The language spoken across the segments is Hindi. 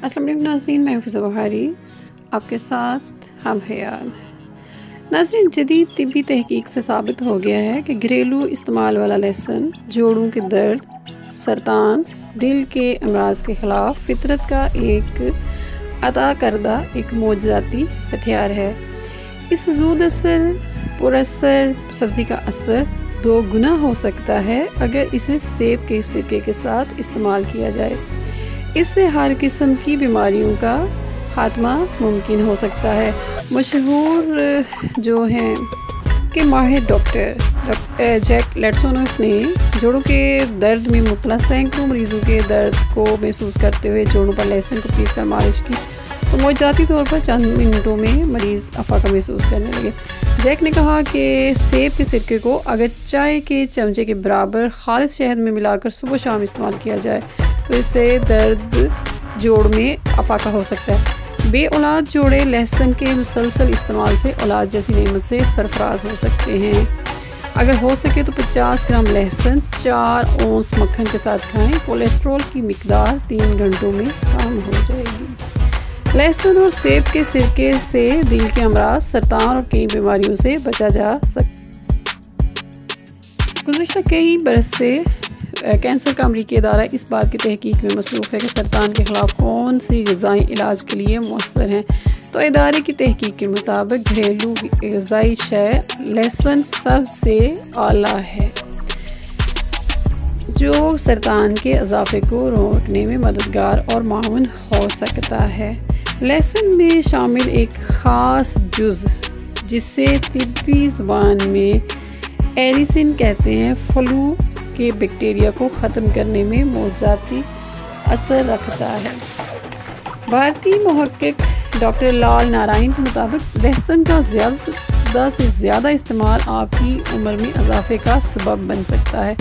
अस्सलाम वालेकुम नाज़रीन, मैं हफ़ीज़ा बहारी आपके साथ हम ख्याल। नाज़रीन, जदीद तिब्बी तहकीक से साबित हो गया है कि घरेलू इस्तेमाल वाला लहसुन जोड़ों के दर्द, सरतान, दिल के अमराज के ख़िलाफ़ फितरत का एक अता करदा एक मोजज़ाती हथियार है। इस ज़ूद असर पुरअसर सब्ज़ी का असर 2 गुना हो सकता है अगर इसे सेब के सिरके के साथ इस्तेमाल किया जाए। इससे हर किस्म की बीमारियों का खात्मा मुमकिन हो सकता है। मशहूर जो हैं कि माहिर डॉक्टर जैक लेटसोनोफ ने जोड़ों के दर्द में मुब्तला सैकड़ों मरीजों के दर्द को महसूस करते हुए जोड़ों पर लहसुन को पीस कर मालिश की तो मुआवजाती तौर पर चंद मिनटों में मरीज़ अफाका महसूस करने लगे। जैक ने कहा कि सेब के सिरके को अगर चाय के चमचे के बराबर खालिस शहद में मिलाकर सुबह शाम इस्तेमाल किया जाए तो इससे दर्द जोड़ में अफाका हो सकता है। बे औलाद जोड़े लहसुन के मुसलसल इस्तेमाल से औलाद जैसी नेमत से सरफराज हो सकते हैं। अगर हो सके तो 50 ग्राम लहसुन 4 औंस मक्खन के साथ खाएं। कोलेस्ट्रॉल की मिकदार 3 घंटों में कम हो जाएगी। लहसुन और सेब के सिरके से दिल के अमराज, सरतान और कई बीमारियों से बचा जा सकता। गुज़िश्ता कई बरस से कैंसर का अमरीकी इदारा इस बात की तहकीक में मसरूफ़ है कि सरतान के ख़िलाफ़ कौन सी ग़िज़ाई इलाज के लिए मौसर हैं। तो इदारे की तहकीक के मुताबिक घरेलू ग़िज़ाई शय लहसुन सबसे आला है जो सरतान के इजाफे को रोकने में मददगार और माउन हो सकता है। लहसुन में शामिल एक ख़ास जुज़ जिसे तिब्बी ज़बान में एलिसिन कहते हैं, फ्लू के बैक्टीरिया को ख़त्म करने में मोज़ाती असर रखता है। भारतीय मुहक्किक डॉक्टर लाल नारायण के मुताबिक लहसुन का ज़्यादा से ज़्यादा इस्तेमाल आपकी उम्र में इजाफे का सबब बन सकता है।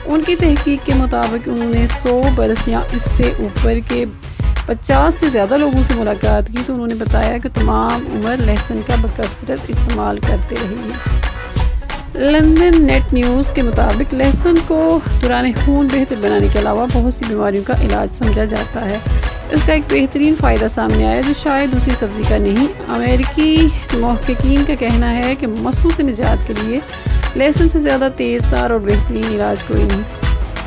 उनकी तहकीक के मुताबिक उन्होंने 100 बरस या इससे ऊपर के 50 से ज़्यादा लोगों से मुलाकात की तो उन्होंने बताया कि तमाम उम्र लहसुन का बकसरत इस्तेमाल करते रही है। लंदन नेट न्यूज़ के मुताबिक लहसुन को दौरान खून बेहतर बनाने के अलावा बहुत सी बीमारियों का इलाज समझा जाता है। इसका एक बेहतरीन फ़ायदा सामने आया जो शायद दूसरी सब्ज़ी का नहीं। अमेरिकी मुहक्किकीन का कहना है कि मसू से निजात के लिए लहसुन से ज़्यादा तेज़दार और बेहतरीन इलाज कोई नहीं।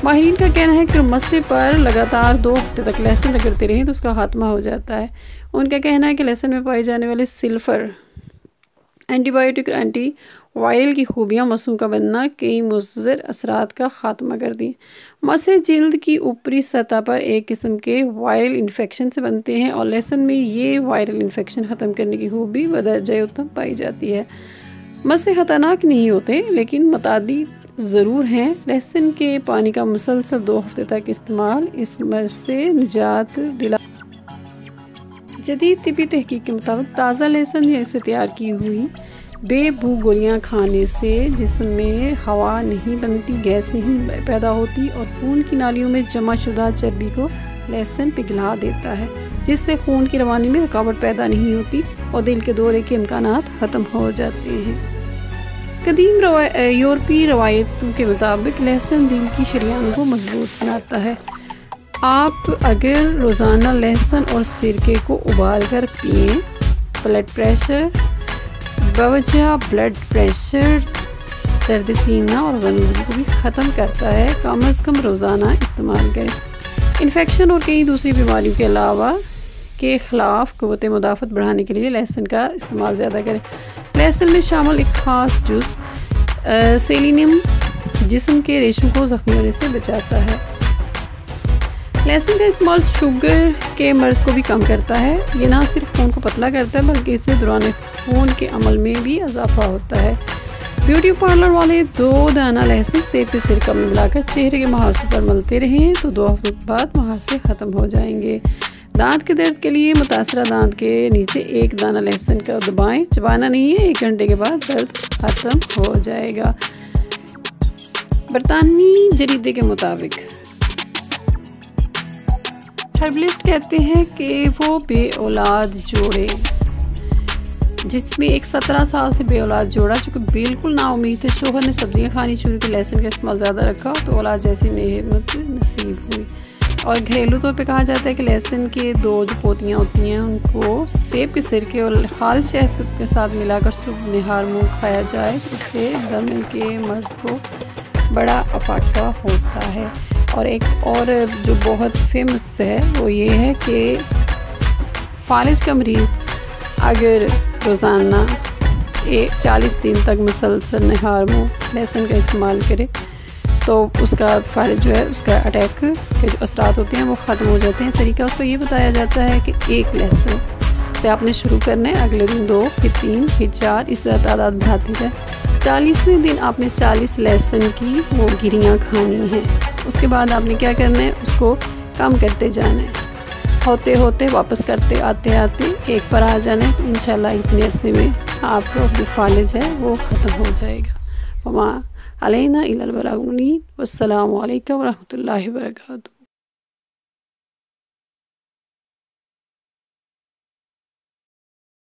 माहिरीन का कहना है कि मस्से पर लगातार 2 हफ्ते तक लहसुन रगड़ते रहें तो उसका खात्मा हो जाता है। उनका कहना है कि लहसुन में पाए जाने वाले सल्फर एंटीबायोटिक और एंटी वायरल की खूबियाँ मसूम का बनना कई मुज़र असरात का खात्मा कर दी। मसे जिल्द की ऊपरी सतह पर एक किस्म के वायरल इन्फेक्शन से बनते हैं और लहसुन में ये वायरल इन्फेक्शन ख़त्म करने की खूबी बदरजा उत्तम पाई जाती है। मसे ख़तरनाक नहीं होते लेकिन मुतादी ज़रूर हैं। लहसुन के पानी का मुसलसल 2 हफ्ते तक इस्तेमाल इस मर्ज़ से निजात दिला। जदीद तिब्बी तहकीक के मुताबिक ताज़ा लहसुन या इसे तैयार की हुई बेबू गोलियाँ खाने से जिसमें हवा नहीं बनती, गैस नहीं पैदा होती और खून की नालियों में जमा शुदा चर्बी को लहसुन पिघला देता है जिससे खून की रवानी में रुकावट पैदा नहीं होती और दिल के दौरे के इम्कानात ख़त्म हो जाते हैं। कदीम यूरोपीय रवायतों के मुताबिक लहसुन दिल की शरियानों को मजबूत बनाता है। आप अगर रोज़ाना लहसुन और सिरके को उबाल कर पिएँ, ब्लड प्रेशर बवजह ब्लड प्रेशर, दर्द सीना और गंदगी को भी ख़त्म करता है। कम अज़ कम रोज़ाना इस्तेमाल करें। इन्फेक्शन और कई दूसरी बीमारियों के अलावा के ख़िलाफ़ क़ुव्वत मुदाफ़त बढ़ाने के लिए लहसुन का इस्तेमाल ज़्यादा करें। लहसुन में शामिल एक ख़ास जुज़ सेलेनियम जिस्म के रेशों को ज़ख्मी होने से बचाता है। लहसुन का इस्तेमाल शुगर के मर्ज़ को भी कम करता है। ये ना सिर्फ खून को पतला करता है बल्कि इससे दौरान खून के अमल में भी इजाफा होता है। ब्यूटी पार्लर वाले 2 दाना लहसुन सेब के सिरका में मिलाकर चेहरे के मुहासे पर मलते रहें तो 2 हफ्तों बाद मुहासे ख़त्म हो जाएंगे। दांत के दर्द के लिए मुतासरा दांत के नीचे 1 दाना लहसुन का दबाएं, चबाना नहीं है। 1 घंटे के बाद दर्द ख़त्म हो जाएगा। बरतानवी जरीदे के मुताबिक हर्बलिस्ट कहते हैं कि वो बे औलाद जोड़े जिसमें एक 17 साल से बेऔलाद जोड़ा जो कि बिल्कुल नाउमीद थे, शोहर ने सब्जियां खानी शुरू की, लहसुन का इस्तेमाल ज़्यादा रखा तो औलाद जैसी नेमत नसीब हुई। और घरेलू तौर पे कहा जाता है कि लहसुन के 2 जो पोतियाँ होती हैं उनको सेब के सिरके और खालिस शहद के साथ मिलाकर सुबह निहार मुँह खाया जाए, इससे दमे के मर्ज़ को बड़ा अफाका होता है। और एक और जो बहुत फेमस है वो ये है कि फालिज का मरीज़ अगर रोज़ाना 40 दिन तक मुसलसल निहार मुँह लहसुन का इस्तेमाल करे तो उसका फालिज जो है उसका अटैक के जो असरात होते हैं वो ख़त्म हो जाते हैं। तरीका उसको ये बताया जाता है कि 1 लहसुन से आपने शुरू करना है, अगले दिन 2, फिर 3, फिर 4, इस तरह तादाद बढ़ाती जाए। 40वें दिन आपने 40 लहसुन की वो गिरियाँ खानी हैं। उसके बाद आपने क्या करना है, उसको कम करते जाना है, होते होते वापस करते आते आते 1 पर आ जाना है। तो इंशाल्लाह इतने अरसे में आपको जो फालिज है वो ख़त्म हो जाएगा। वमा अलैना इल्लल बलागुल मुबीन। वस्सलामु अलैकुम व रहमतुल्लाहि व बरकातुहू।